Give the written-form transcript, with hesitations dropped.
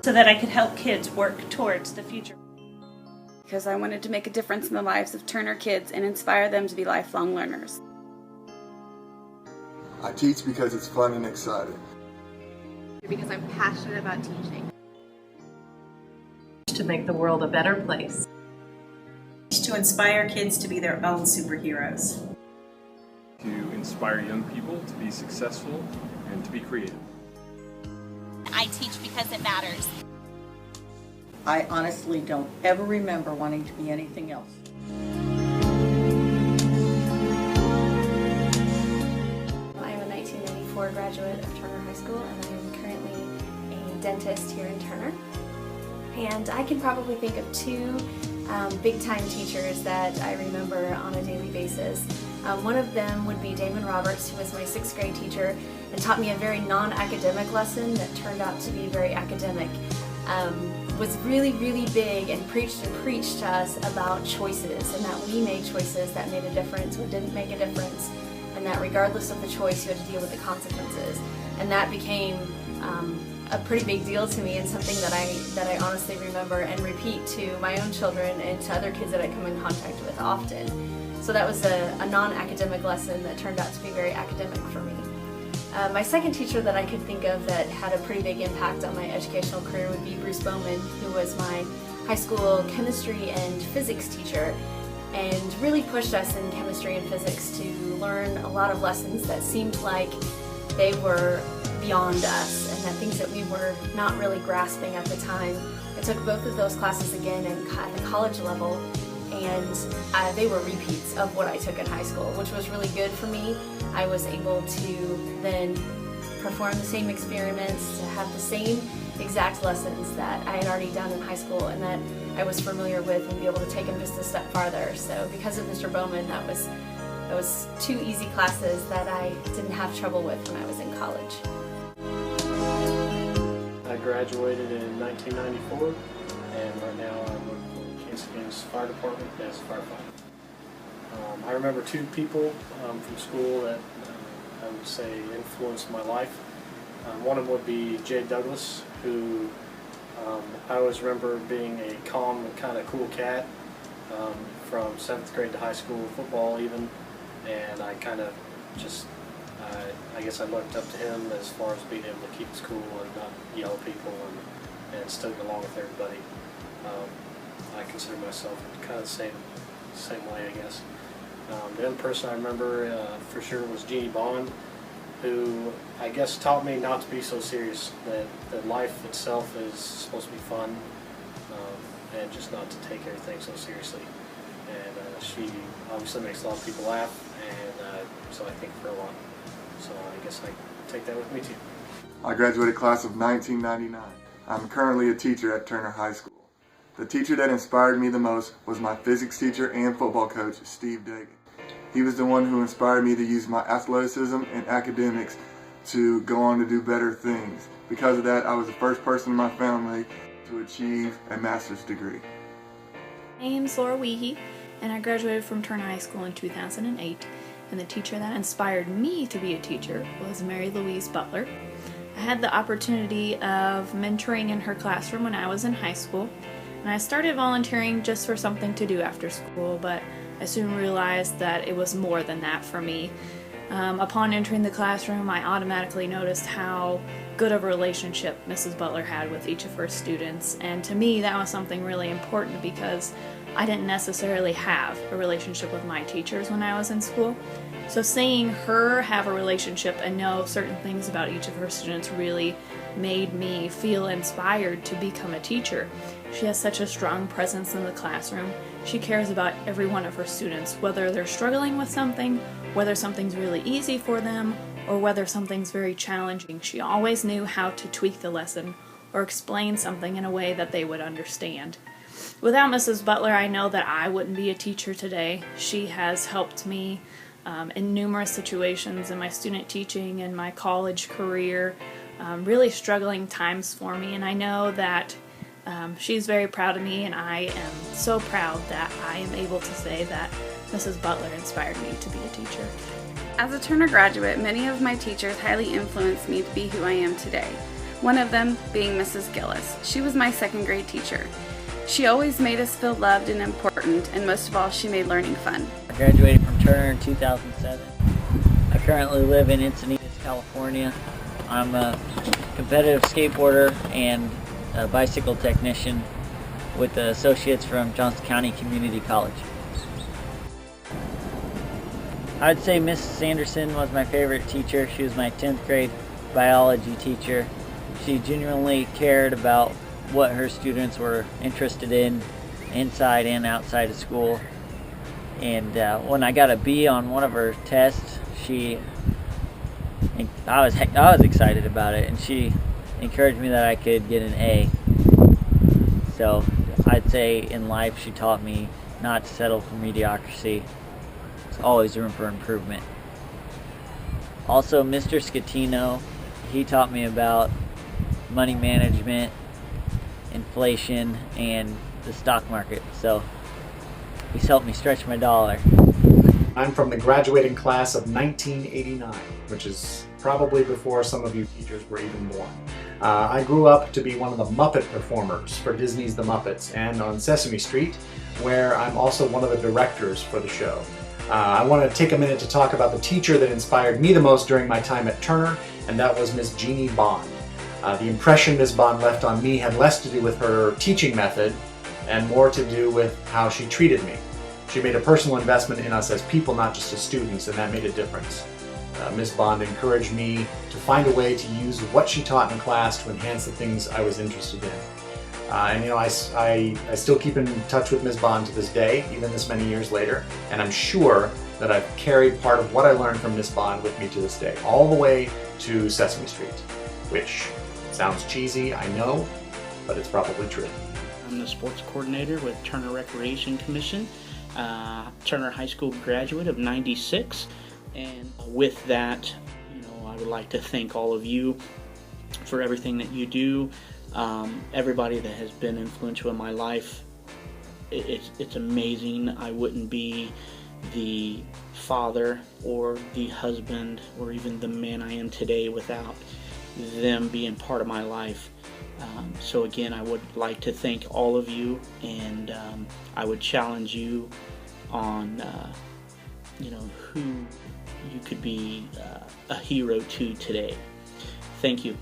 so that I could help kids work towards the future. Because I wanted to make a difference in the lives of Turner kids and inspire them to be lifelong learners. I teach because it's fun and exciting. Because I'm passionate about teaching. To make the world a better place. To inspire kids to be their own superheroes. To inspire young people to be successful and to be creative. I teach because it matters. I honestly don't ever remember wanting to be anything else. I am a 1994 graduate of Turner High School, and I am currently a dentist here in Turner. And I can probably think of two big-time teachers that I remember on a daily basis. One of them would be Damon Roberts, who was my 6th grade teacher and taught me a very non-academic lesson that turned out to be very academic. Was really, really big and preached to us about choices, and that we made choices that made a difference or didn't make a difference, and that regardless of the choice you had to deal with the consequences. And that became a pretty big deal to me, and something that I honestly remember and repeat to my own children and to other kids that I come in contact with often. So that was a non-academic lesson that turned out to be very academic for me. My second teacher that I could think of that had a pretty big impact on my educational career would be Bruce Bowman, who was my high school chemistry and physics teacher, and really pushed us in chemistry and physics to learn a lot of lessons that seemed like they were beyond us and that things that we were not really grasping at the time. I took both of those classes again at the college level, and they were repeats of what I took in high school, which was really good for me. I was able to then perform the same experiments, to have the same exact lessons that I had already done in high school and that I was familiar with, and be able to take them just a step farther. So because of Mr. Bowman, that was two easy classes that I didn't have trouble with when I was in college. I graduated in 1994, and right now I work for the Kansas City Fire Department as a firefighter. I remember two people from school that I would say influenced my life. One of them would be Jay Douglas, who I always remember being a calm and kind of cool cat from 7th grade to high school football even, and I kind of just, I guess I looked up to him as far as being able to keep us cool and not yell at people and still get along with everybody. I consider myself kind of the same way, I guess. The other person I remember for sure was Jeannie Bond, who I guess taught me not to be so serious, that life itself is supposed to be fun, and just not to take everything so seriously. And she obviously makes a lot of people laugh, and so I think for a lot. So I guess I take that with me too. I graduated class of 1999. I'm currently a teacher at Turner High School. The teacher that inspired me the most was my physics teacher and football coach, Steve Dagan. He was the one who inspired me to use my athleticism and academics to go on to do better things. Because of that, I was the first person in my family to achieve a master's degree. My name's Laura Wiehe, and I graduated from Turner High School in 2008, and the teacher that inspired me to be a teacher was Mary Louise Butler. I had the opportunity of mentoring in her classroom when I was in high school, and I started volunteering just for something to do after school, but I soon realized that it was more than that for me. Upon entering the classroom, I automatically noticed how good of a relationship Mrs. Butler had with each of her students, and to me that was something really important because I didn't necessarily have a relationship with my teachers when I was in school. So seeing her have a relationship and know certain things about each of her students really made me feel inspired to become a teacher. She has such a strong presence in the classroom. She cares about every one of her students, whether they're struggling with something, whether something's really easy for them, or whether something's very challenging. She always knew how to tweak the lesson or explain something in a way that they would understand. Without Mrs. Butler, I know that I wouldn't be a teacher today. She has helped me in numerous situations in my student teaching and my college career, really struggling times for me, and I know that she's very proud of me, and I am so proud that I am able to say that Mrs. Butler inspired me to be a teacher. As a Turner graduate, many of my teachers highly influenced me to be who I am today. one of them being Mrs. Gillis. She was my second grade teacher. She always made us feel loved and important, and most of all, she made learning fun. I graduated from Turner in 2007. I currently live in Encinitas, California. I'm a competitive skateboarder and a bicycle technician with the associates from Johnson County Community College. I'd say Miss Sanderson was my favorite teacher. She was my 10th grade biology teacher. She genuinely cared about what her students were interested in inside and outside of school. And when I got a B on one of her tests, I was excited about it, and she encouraged me that I could get an A. So I'd say in life she taught me not to settle for mediocrity. There's always room for improvement. Also, Mr. Scatino, he taught me about money management, inflation, and the stock market. So he's helped me stretch my dollar. I'm from the graduating class of 1989, which is probably before some of you teachers were even born. I grew up to be one of the Muppet performers for Disney's The Muppets and on Sesame Street, where I'm also one of the directors for the show. I want to take a minute to talk about the teacher that inspired me the most during my time at Turner, and that was Miss Jeannie Bond. The impression Miss Bond left on me had less to do with her teaching method and more to do with how she treated me. She made a personal investment in us as people, not just as students, and that made a difference. Miss Bond encouraged me to find a way to use what she taught in class to enhance the things I was interested in. And you know, I still keep in touch with Miss Bond to this day, even this many years later, and I'm sure that I've carried part of what I learned from Miss Bond with me to this day, all the way to Sesame Street, which sounds cheesy, I know, but it's probably true. I'm the sports coordinator with Turner Recreation Commission, Turner High School graduate of '96, and with that, you know, I would like to thank all of you for everything that you do. Everybody that has been influential in my life, it's amazing. I wouldn't be the father or the husband or even the man I am today without them being part of my life. So again, I would like to thank all of you, and I would challenge you on you know, who you could be a hero to today. Thank you.